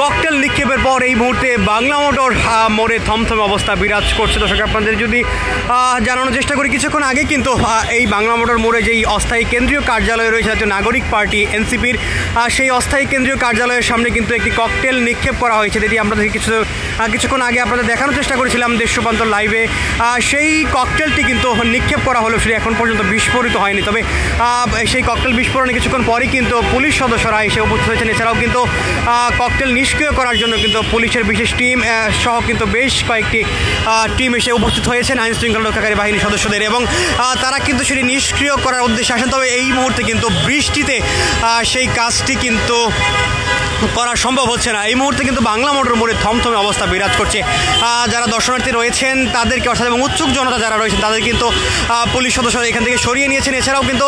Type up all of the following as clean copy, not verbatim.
Cocktail নিক্ষেপের পর এই মুহূর্তে বাংলা মোটর মোড়ে থমথমে অবস্থা বিরাজ করছে। দর্শক আপনাদের যদি জানানোর চেষ্টা করি, কিছুক্ষণ আগে কিন্তু এই বাংলা মোটর মোড়ে যেই অস্থায়ী কেন্দ্রীয় কার্যালয় রয়েছে জাতীয় নাগরিক পার্টি এনসিপির, সেই অস্থায়ী কেন্দ্রীয় কার্যালয়ের সামনে কিন্তু একটি ককটেল নিক্ষেপ করা হয়েছে। যেটি আপনাদের কিছুক্ষণ আগে আপনাদের দেখানোর চেষ্টা করেছিলাম দেশ রূপান্তর লাইভে। সেই ককটেলটি কিন্তু নিক্ষেপ করা হলো, সেটি এখন পর্যন্ত বিস্ফোরিত হয়নি। তবে সেই ককটেল বিস্ফোরণে কিছুক্ষণ পরই কিন্তু পুলিশ সদস্যরা এসে উপস্থিত হয়েছেন। এছাড়াও কিন্তু ককটেল নিষ্ক্রিয় করার জন্য কিন্তু পুলিশের বিশেষ টিম সহ কিন্তু বেশ কয়েকটি টিম এসে উপস্থিত হয়েছেন আইন শৃঙ্খলা রক্ষাকারী বাহিনীর সদস্যদের, এবং তারা কিন্তু সেটি নিষ্ক্রিয় করার উদ্দেশ্যে আসেন। তবে এই মুহূর্তে কিন্তু বৃষ্টিতে সেই কাজটি কিন্তু করা সম্ভব হচ্ছে না। এই মুহূর্তে কিন্তু বাংলা মোটর মোড়ে থমথমে অবস্থা বিরাজ করছে। যারা দর্শনার্থী রয়েছেন তাদেরকে অর্থাৎ এবং উৎসুক জনতা যারা রয়েছেন তাদের কিন্তু পুলিশ সদস্যরা এখান থেকে সরিয়ে নিয়েছেন। এছাড়াও কিন্তু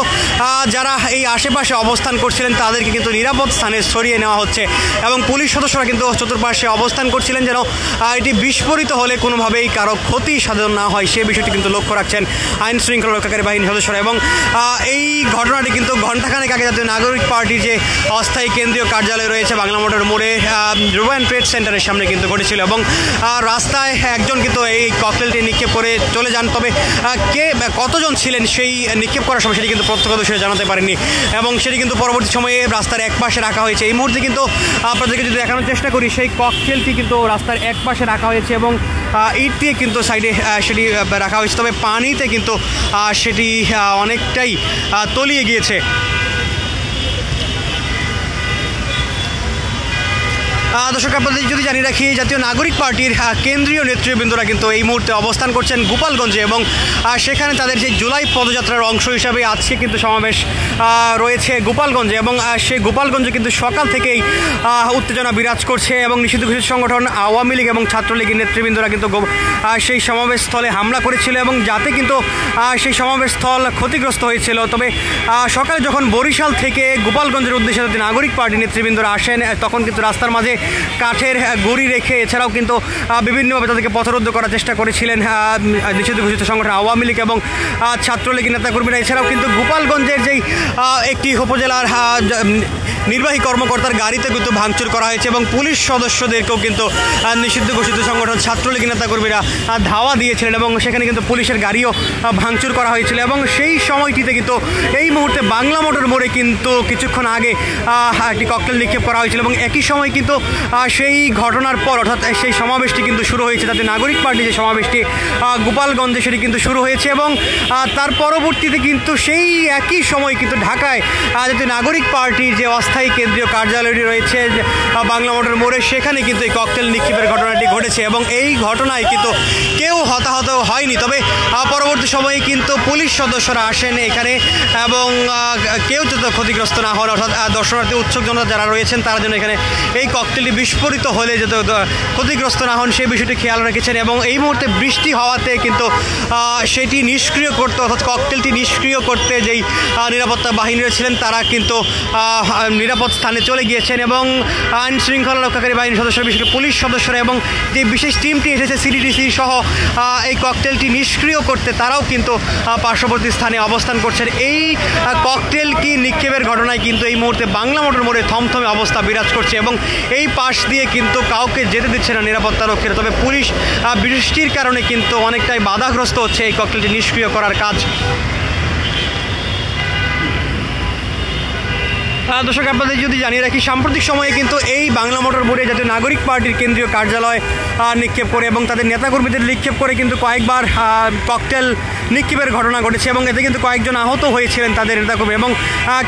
যারা এই আশেপাশে অবস্থান করছিলেন তাদেরকে কিন্তু নিরাপদ স্থানে সরিয়ে নেওয়া হচ্ছে, এবং পুলিশ সদস্যরা কিন্তু চতুর্পাশে অবস্থান করছিলেন যেন এটি বিস্ফোরিত হলে কোনোভাবেই কারো ক্ষতি সাধন না হয় সে বিষয়টি কিন্তু লক্ষ্য রাখছেন আইন শৃঙ্খলা রক্ষাকারী বাহিনীর সদস্যরা। এবং এই ঘটনাটি কিন্তু ঘণ্টাখানেক আগে জাতীয় নাগরিক পার্টির যে অস্থায়ী কেন্দ্রীয় কার্যালয় রয়েছে বাংলা মোটর মোড়ে রুবায়ন ট্রেড সেন্টারের সামনে কিন্তু ঘটেছিল, এবং রাস্তায় একজন কিন্তু এই ককটেলটি নিক্ষেপ করে চলে যান। তবে কতজন ছিলেন সেই নিক্ষেপ করার সময় সেটি কিন্তু প্রত্যক্ষদর্শীরা জানাতে পারেননি, এবং সেটি কিন্তু পরবর্তী সময়ে রাস্তার এক পাশে রাখা হয়েছে। এই মুহূর্তে কিন্তু আপনাদেরকে যদি দেখানোর চেষ্টা করি, সেই ককটেলটি কিন্তু রাস্তার এক পাশে রাখা হয়েছে এবং ইট দিয়ে কিন্তু সাইডে সেটি রাখা হয়েছে। তবে পানিতে কিন্তু সেটি অনেকটাই তলিয়ে গিয়েছে। দর্শক আপনাদের যদি জানিয়ে রাখি, জাতীয় নাগরিক পার্টির কেন্দ্রীয় নেতৃবৃন্দরা কিন্তু এই মুহূর্তে অবস্থান করছেন গোপালগঞ্জে, এবং সেখানে তাদের যে জুলাই পদযাত্রার অংশ হিসাবে আজকে কিন্তু সমাবেশ রয়েছে গোপালগঞ্জে, এবং সেই গোপালগঞ্জে কিন্তু সকাল থেকেই উত্তেজনা বিরাজ করছে, এবং নিষিদ্ধ ঘোষিত সংগঠন আওয়ামী লীগ এবং ছাত্রলীগের নেতৃবৃন্দরা কিন্তু সেই সমাবেশ স্থলে হামলা করেছিল, এবং যাতে কিন্তু সেই সমাবেশ স্থল ক্ষতিগ্রস্ত হয়েছিল। তবে সকালে যখন বরিশাল থেকে গোপালগঞ্জের উদ্দেশ্যে জাতীয় নাগরিক পার্টির নেতৃবৃন্দরা আসেন, তখন কিন্তু রাস্তার মাঝে কাঠের গুঁড়ি রেখে এছাড়াও কিন্তু বিভিন্নভাবে তাদেরকে পথরোধ করার চেষ্টা করেছিলেন নিষিদ্ধ ঘোষিত সংগঠন আওয়ামী লীগ এবং ছাত্রলীগের নেতাকর্মীরা। এছাড়াও কিন্তু গোপালগঞ্জের যেই একটি উপজেলার নির্বাহী কর্মকর্তার গাড়িতে কিন্তু ভাঙচুর করা হয়েছে, এবং পুলিশ সদস্যদেরকেও কিন্তু নিষিদ্ধ ঘোষিত সংগঠন ছাত্রলীগের নেতাকর্মীরা ধাওয়া দিয়েছিলেন, এবং সেখানে কিন্তু পুলিশের গাড়িও ভাঙচুর করা হয়েছিল। এবং সেই সময়টিতে কিন্তু এই মুহূর্তে বাংলা মোটর মোড়ে কিন্তু কিছুক্ষণ আগে একটি ককটেল নিক্ষেপ করা হয়েছিল, এবং একই সময় কিন্তু সেই ঘটনার পর অর্থাৎ সেই সমাবেশটি কিন্তু শুরু হয়েছে। তাতে নাগরিক পার্টি যে সমাবেশটি গোপালগঞ্জে সেটি কিন্তু শুরু হয়েছে, এবং তার পরবর্তীতে কিন্তু সেই একই সময় কিন্তু ঢাকায় জাতীয় নাগরিক পার্টির যে অস্থায়ী কেন্দ্রীয় কার্যালয়টি রয়েছে বাংলা মোটর মোড়ে, সেখানে কিন্তু এই ককটেল নিক্ষেপের ঘটনাটি ঘটেছে, এবং এই ঘটনায় কিন্তু কেউ হতাহত হয়নি। তবে পরবর্তী সময়ে কিন্তু পুলিশ সদস্যরা আসেন এখানে, এবং কেউ যাতে ক্ষতিগ্রস্ত না হন অর্থাৎ দর্শনার্থী উৎসুক জনতা যারা রয়েছেন তারা যেন এখানে এই ককটেলটি বিস্ফোরিত হলে যাতে ক্ষতিগ্রস্ত না হন সেই বিষয়টি খেয়াল রেখেছেন। এবং এই মুহূর্তে বৃষ্টি হওয়াতে কিন্তু সেটি নিষ্ক্রিয় করতে অর্থাৎ ককটেলটি নিষ্ক্রিয় করতে যেই নিরাপত্তা বাহিনীরা ছিলেন তারা কিন্তু নিরাপদ স্থানে চলে গিয়েছেন, এবং আইন শৃঙ্খলা রক্ষাকারী বাহিনীর সদস্যরা বিশেষ করে পুলিশ সদস্যরা এবং যে বিশেষ টিমটি এসেছে সিডিডিসি সহ এই ককটেলটি নিষ্ক্রিয় করতে তারাও কিন্তু পার্শ্ববর্তী স্থানে অবস্থান করছেন। এই ককটেল কি নিক্ষেপের ঘটনায় কিন্তু এই মুহূর্তে বাংলা মোটর মোড়ে থমথমে অবস্থা বিরাজ করছে, এবং এই পাশ দিয়ে কিন্তু কাউকে যেতে দিচ্ছে না নিরাপত্তা রক্ষীরা। তবে পুলিশ বৃষ্টির কারণে কিন্তু অনেকটাই বাধাগ্রস্ত হচ্ছে এই ককটেলটি নিষ্ক্রিয় করার কাজ। দর্শক আপনাদের যদি জানিয়ে রাখি, সাম্প্রতিক সময়ে কিন্তু এই বাংলা মোটর মোড়ে জাতীয় নাগরিক পার্টির কেন্দ্রীয় কার্যালয় নিক্ষেপ করে এবং তাদের নেতাকর্মীদের নিক্ষেপ করে কিন্তু কয়েকবার ককটেল নিক্ষেপের ঘটনা ঘটেছে, এবং এতে কিন্তু কয়েকজন আহত হয়েছিলেন তাদের নেতাকর্মী। এবং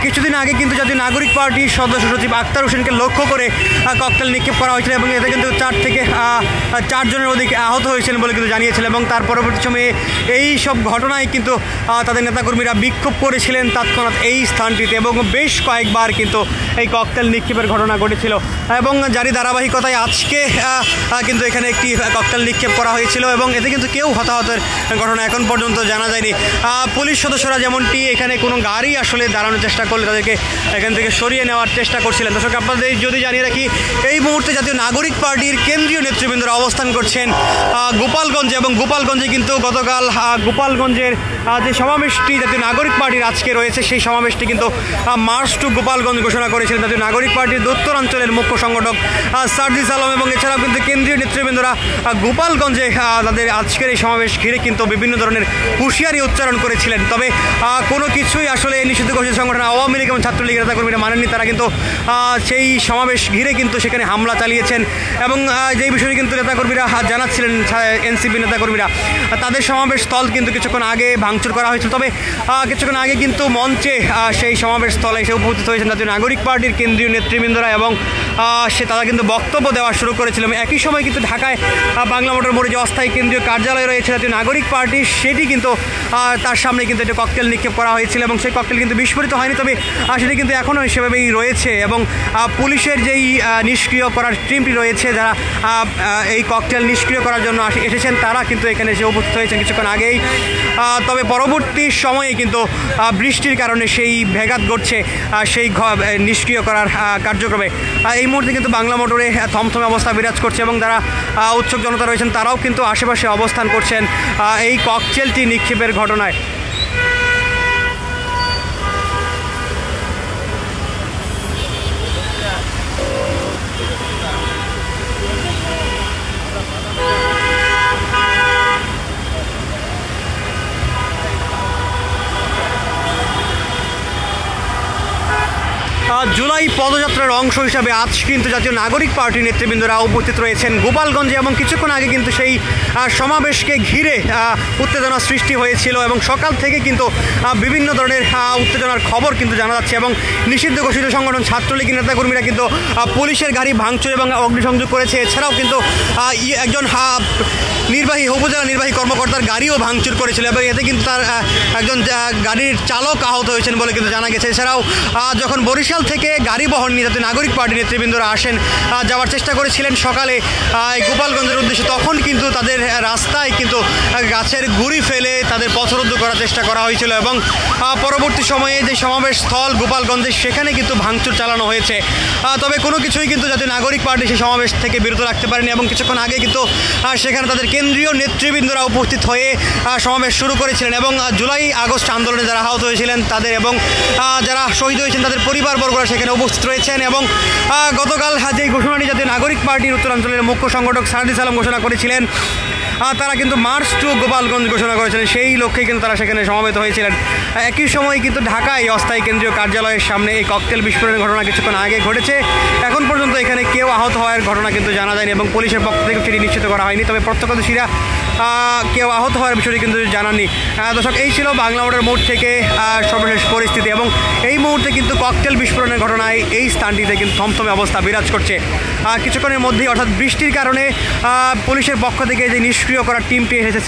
কিছুদিন আগে কিন্তু জাতীয় নাগরিক পার্টির সদস্য সচিব আক্তার হোসেনকে লক্ষ্য করে ককটেল নিক্ষেপ করা হয়েছিল, এবং এতে কিন্তু 4 থেকে 4 জনের অধিক আহত হয়েছিলেন বলে কিন্তু জানিয়েছিলেন। এবং তার পরবর্তী সময়ে এই সব ঘটনায় কিন্তু তাদের নেতাকর্মীরা বিক্ষোভ করেছিলেন তৎক্ষণাৎ এই স্থানটিতে, এবং বেশ কয়েকবার কিন্তু এই ককটেল নিক্ষেপের ঘটনা ঘটেছিল, এবং যারই ধারাবাহিকতায় আজকে কিন্তু এখানে একটি ককটেল নিক্ষেপ করা হয়েছিল, এবং এতে কিন্তু কেউ হতাহতের ঘটনা এখন পর্যন্ত জানা যায়নি। পুলিশ সদস্যরা যেমনটি এখানে কোনো গাড়ি আসলে দাঁড়ানোর চেষ্টা করলে তাদেরকে এখান থেকে সরিয়ে নেওয়ার চেষ্টা করছিলেন। দর্শক আপনাদের যদি জানিয়ে রাখি, এই মুহূর্তে জাতীয় নাগরিক পার্টির কেন্দ্রীয় নেতৃবৃন্দরা অবস্থান করছেন গোপালগঞ্জে, এবং গোপালগঞ্জে কিন্তু গতকাল গোপালগঞ্জের যে সমাবেশটি জাতীয় নাগরিক পার্টির আজকে রয়েছে সেই সমাবেশটি কিন্তু মার্চ টু গোপাল গোপালগঞ্জ ঘোষণা করেছিলেন জাতীয় নাগরিক পার্টির উত্তরাঞ্চলের মুখ্য সংগঠক সার্জিস আলম, এবং এছাড়াও কিন্তু কেন্দ্রীয় নেতৃবৃন্দরা গোপালগঞ্জে তাদের আজকের এই সমাবেশ ঘিরে কিন্তু বিভিন্ন ধরনের হুঁশিয়ারি উচ্চারণ করেছিলেন। তবে কোনো কিছুই আসলে নিষিদ্ধ ঘোষিত সংগঠন আওয়ামী লীগ এবং ছাত্রলীগের নেতাকর্মীরা মানেননি। তারা কিন্তু সেই সমাবেশ ঘিরে কিন্তু সেখানে হামলা চালিয়েছেন, এবং যেই বিষয়ে কিন্তু নেতাকর্মীরা জানাচ্ছিলেন, এনসিপি নেতাকর্মীরা তাদের সমাবেশ স্থল কিন্তু কিছুক্ষণ আগে ভাঙচুর করা হয়েছিল। তবে কিছুক্ষণ আগে কিন্তু মঞ্চে সেই সমাবেশ স্থলে এসে উপস্থিত হয়েছেন জাতীয় নাগরিক পার্টির কেন্দ্রীয় নেতৃবৃন্দরা, এবং তারা কিন্তু বক্তব্য দেওয়া শুরু করেছিলেন। একই সময় কিন্তু ঢাকায় বাংলা মোটর মোড়ে যে অস্থায়ী কেন্দ্রীয় কার্যালয় রয়েছে জাতীয় নাগরিক পার্টির, সেটি কিন্তু তার সামনে কিন্তু একটা ককটেল নিক্ষেপ করা হয়েছিল, এবং সেই ককটেল কিন্তু বিস্ফোরিত হয়নি। তবে সেটি কিন্তু এখনও সেভাবেই রয়েছে, এবং পুলিশের যেই নিষ্ক্রিয় করার টিমটি রয়েছে, যারা এই ককটেল নিষ্ক্রিয় করার জন্য এসেছেন, তারা কিন্তু এখানে এসে উপস্থিত হয়েছেন কিছুক্ষণ আগেই। তবে পরবর্তী সময়ে কিন্তু বৃষ্টির কারণে সেই ব্যাঘাত ঘটছে সেই নিষ্ক্রিয় করার কার্যক্রমে। এই মুহূর্তে কিন্তু বাংলা মোটরে থমথমে অবস্থা বিরাজ করছে, এবং যারা উৎসুক জনতা রয়েছেন তারাও কিন্তু আশেপাশে অবস্থান করছেন এই ককটেলটি নিক্ষেপের ঘটনায়। জুলাই পদযাত্রার অংশ হিসাবে আজ কিন্তু জাতীয় নাগরিক পার্টির নেতৃবৃন্দরা উপস্থিত রয়েছেন গোপালগঞ্জে, এবং কিছুক্ষণ আগে কিন্তু সেই সমাবেশকে ঘিরে উত্তেজনা সৃষ্টি হয়েছিল, এবং সকাল থেকে কিন্তু বিভিন্ন ধরনের উত্তেজনার খবর কিন্তু জানা যাচ্ছে, এবং নিষিদ্ধ ঘোষিত সংগঠন ছাত্রলীগের নেতাকর্মীরা কিন্তু পুলিশের গাড়ি ভাঙচুর এবং অগ্নিসংযোগ করেছে। এছাড়াও কিন্তু একজন উপজেলা নির্বাহী কর্মকর্তার গাড়িও ভাঙচুর করেছিল, এবং এতে কিন্তু তার একজন গাড়ির চালক আহত হয়েছেন বলে কিন্তু জানা গেছে। এছাড়াও যখন বরিশাল থেকে গাড়ি বহন নিয়ে যাতে নাগরিক পার্টির নেতৃবৃন্দরা আসেন, যাওয়ার চেষ্টা করেছিলেন সকালে গোপালগঞ্জের উদ্দেশ্যে, তখন কিন্তু তাদের রাস্তায় কিন্তু গাছের গুঁড়ি ফেলে তাদের পথরোধ করার চেষ্টা করা হয়েছিল, এবং পরবর্তী সময়ে যে সমাবেশ স্থল গোপালগঞ্জে সেখানে কিন্তু ভাঙচুর চালানো হয়েছে। তবে কোনো কিছুই কিন্তু জাতীয় নাগরিক পার্টি সেই সমাবেশ থেকে বিরত রাখতে পারেনি, এবং কিছুক্ষণ আগে কিন্তু সেখানে তাদের কেন্দ্রীয় নেতৃবৃন্দরা উপস্থিত হয়ে সমাবেশ শুরু করেছিলেন, এবং জুলাই আগস্ট আন্দোলনে যারা আহত হয়েছিলেন তাদের এবং যারা শহীদ হয়েছেন তাদের পরিবারবর্গরা সেখানে উপস্থিত রয়েছেন। এবং গতকাল যে ঘোষণাটি জাতীয় নাগরিক পার্টির উত্তরাঞ্চলের মুখ্য সংগঠক সার্জিস আলম ঘোষণা করেছিলেন, তারা কিন্তু মার্চ টু গোপালগঞ্জ ঘোষণা করেছিলেন, সেই লক্ষ্যে কিন্তু তারা সেখানে সমবেত হয়েছিলেন। একই সময় কিন্তু ঢাকায় অস্থায়ী কেন্দ্রীয় কার্যালয়ের সামনে এই ককটেল বিস্ফোরণের ঘটনা কিছুক্ষণ আগে ঘটেছে। এখন পর্যন্ত এখানে কেউ আহত হওয়ার ঘটনা কিন্তু জানা যায়নি, এবং পুলিশের পক্ষ থেকে সেটি নিশ্চিত করা হয়নি। তবে প্রত্যক্ষদর্শীরা কেউ আহত হওয়ার বিষয়টি কিন্তু জানাননি। দর্শক, এই ছিল বাংলা মোটর মোড় থেকে সর্বশেষ পরিস্থিতি, এবং এই মুহূর্তে কিন্তু ককটেল বিস্ফোরণের ঘটনায় এই স্থানটিতে কিন্তু থমথমে অবস্থা বিরাজ করছে। কিছুক্ষণের মধ্যেই, অর্থাৎ বৃষ্টির কারণে পুলিশের পক্ষ থেকে যে নিষ্ক্রিয় করার টিমটি এসেছে,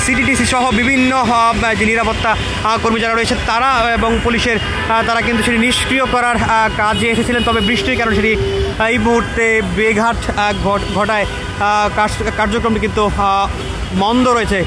সিটিটিসি সহ বিভিন্ন যে নিরাপত্তা কর্মী যারা রয়েছে তারা এবং পুলিশের, তারা কিন্তু সেটি নিষ্ক্রিয় করার কাজে এসেছিলেন। তবে বৃষ্টির কারণে সেটি এই মুহূর্তে বেঘাট ঘটায় কার্যক্রমটি কিন্তু মন্দ রয়েছে।